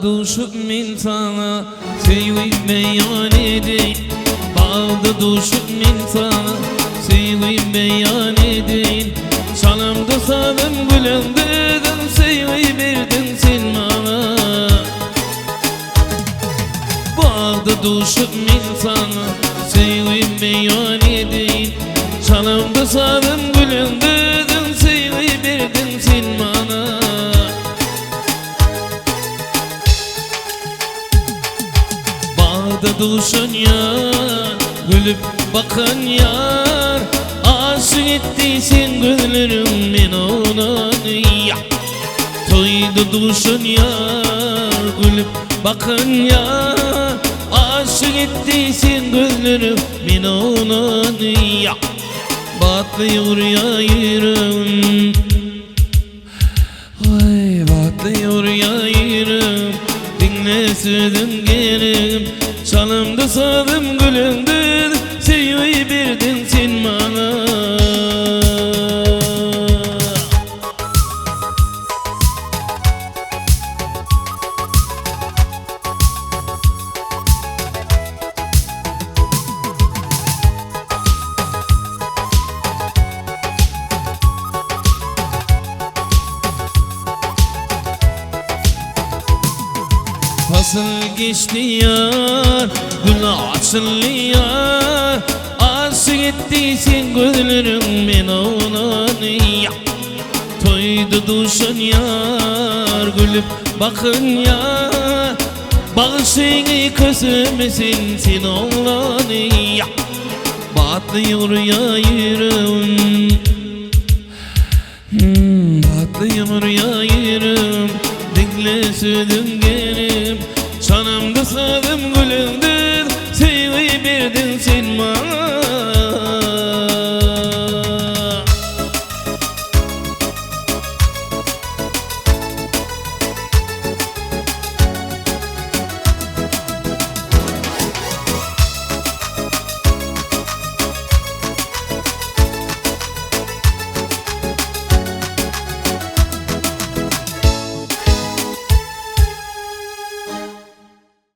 düşüp min sana sevgim beyan edeyim. Bağda düşüp min sana sevgim beyan edeyim. Çalımda sadım gülüm dedin, sevgi verdin sen bana. Bağda düşüp min sana sevgim beyan edeyim. Çalımda sadım gülüm dedin, sevgi verdin sen bana. Bağda düşen yar, gülüp bakan yar, aşık ettiysen gözlerim men ona. Toyda düşen yar, gülüp bakan yar, aşık ettiysen gözlerim men ona. Batlıyor yayırım, ay batlıyor yayırım. Dinle sözüm gelim, çalımda sadım gülüm dedin, sevgi verdin sen bana. Fasıl geçti yar, günah açıldı yar, aşık ettiysen gözlerim men ona. Toyda düşen yar, gülüp bakın yar, bağışını kösemesin sen oğlan. Batlıyor yayırım, batlıyor yayırım. Dinle sözüm